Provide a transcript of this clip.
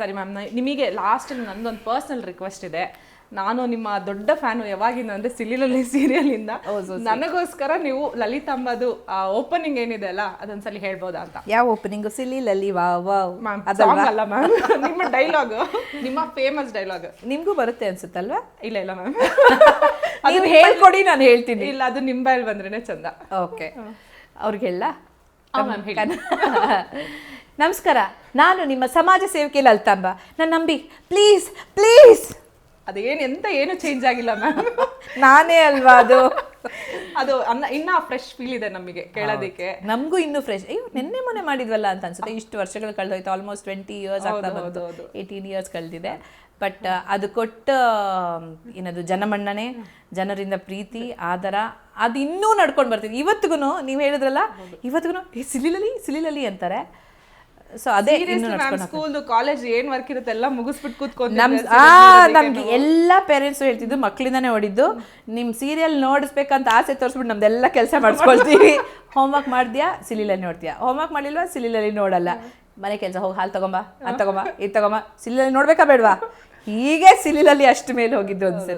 ಸರಿ ಮ್ಯಾಮ್, ನಿಮಗೆ ಲಾಸ್ಟ್ ನಂದೊಂದು ಪರ್ಸನಲ್ ರಿಕ್ವೆಸ್ಟ್ ಇದೆ. ನಾನು ನಿಮ್ಮ ದೊಡ್ಡ ಫ್ಯಾನು ಯಾವಾಗಿಂದ ಅಂದ್ರೆ ಸಿಲಿಲಲ್ಲಿ ಸೀರಿಯಲಿಂದ. ನನಗೋಸ್ಕರ ನೀವು ಲಲಿತಾಂಬದು ಓಪನಿಂಗ್ ಏನಿದೆ ಅಲ್ಲ ಅದೊಂದ್ಸಲಿ ಹೇಳ್ಬೋದಾ ಅಂತ. ಯಾವ ಓಪನಿಂಗ್? ಸಿಲಿಲಲ್ಲಿ ವಾವ್ ಅಲ್ಲ ಮ್ಯಾಮ್, ನಿಮ್ಮ ಡೈಲಾಗ್, ನಿಮ್ಮ ಫೇಮಸ್ ಡೈಲಾಗ್ ನಿಮ್ಗೂ ಬರುತ್ತೆ ಅನ್ಸುತ್ತಲ್ವಾ? ಇಲ್ಲ ಮ್ಯಾಮ್, ನೀವು ಹೇಳ್ಕೊಡಿ, ನಾನು ಹೇಳ್ತೀನಿ. ಇಲ್ಲ, ಅದು ನಿಮ್ಮ ಬಾಯಲ್ಲಿ ಬಂದ್ರೇನೆ ಚಂದ. ಓಕೆ, ಅವ್ರಿಗೆ ಹೇಳ. ಮ್ಯಾಮ್ ಹೇಳಿ. ನಮಸ್ಕಾರ, ನಾನು ನಿಮ್ಮ ಸಮಾಜ ಸೇವಕಿ ಲಲಿತಾಂಬ. ನನ್ನ ನಂಬಿ ಪ್ಲೀಸ್ ಪ್ಲೀಸ್. ಅದೇನು ಎಂತ ಏನು ಚೇಂಜ್ ಆಗಿಲ್ಲ ಮ್ಯಾಮ್, ನಾನೇ ಅಲ್ವಾ ಅದು. ಅದು ಇನ್ನ ಫ್ರೆಶ್ ಫೀಲ್ ಇದೆ ನಮಗೆ ಕೇಳೋದಕ್ಕೆ. ನಮಗೂ ಇನ್ನೂ ಫ್ರೆಶ್. ಅಯ್ಯೋ ನೆನ್ನೆ ಮೊನ್ನೆ ಮಾಡಿದ್ವಲ್ಲ ಅಂತ ಅನ್ಸುತ್ತೆ. ಇಷ್ಟು ವರ್ಷಗಳು ಕಳೆದೋಯ್ತು, ಆಲ್ಮೋಸ್ಟ್ 20 years ಆಗ್ತಾ ಬಂತು. 18 years ಕಳೆದಿದೆ. ಬಟ್ ಅದು ಕೊಟ್ಟ ಏನದು ಜನಮನ್ನಣೆ, ಜನರಿಂದ ಪ್ರೀತಿ, ಆದರ, ಅದು ಇನ್ನೂ ನಡ್ಕೊಂಡು ಬರ್ತೀವಿ ಇವತ್ತಿಗೂ. ನೀವು ಹೇಳಿದ್ರಲ್ಲ, ಇವತ್ತಿಗೂ ಸಿಲಿಲಲಿ ಅಂತಾರೆ. ಸೊ ಅದೇ ಸ್ಕೂಲ್ ಕಾಲೇಜ್ ಏನ್ ವರ್ಕ್ ಇರುತ್ತೆ ಎಲ್ಲ ಮುಗಿಸ್ಬಿಟ್ಟು ಕೂತ್ಕೊಂಡು ನಮ್ಗೆ ಎಲ್ಲ ಪೇರೆಂಟ್ಸ್ ಹೇಳ್ತಿದ್ದು, ಮಕ್ಕಳಿಂದಾನೇ ಹೊಡಿದ್ದು, ನಿಮ್ ಸೀರಿಯಲ್ ನೋಡಿಸ್ಬೇಕಂತ ಆಸೆ ತೋರಿಸ್ಬಿಟ್ಟು ನಮ್ದೆಲ್ಲ ಕೆಲಸ ಮಾಡಿಸ್ಕೊಳ್ತೀವಿ. ಹೋಮ್ವರ್ಕ್ ಮಾಡ್ದ್ಯಾ ಸಿಲಿಲಲ್ಲಿ ನೋಡ್ತೀಯಾ, ಹೋಮ್ವರ್ಕ್ ಮಾಡಿಲ್ವಾ ಸಿಲಿಲಲ್ಲಿ ನೋಡಲ್ಲ, ಮನೆ ಕೆಲಸ ಹೋಗಿ ಹಾಲು ತಗೊಂಬ, ಅದು ತಗೊಂಬ, ಇದು ತಗೊಂಬ, ಸಿಲಿಲಲ್ಲಿ ನೋಡ್ಬೇಕಾ ಬೇಡವಾ, ಹೀಗೆ ಸಿಲಿಲಲ್ಲಿ ಅಷ್ಟು ಮೇಲೆ ಹೋಗಿದ್ದು ಅನ್ಸುತ್ತೆ.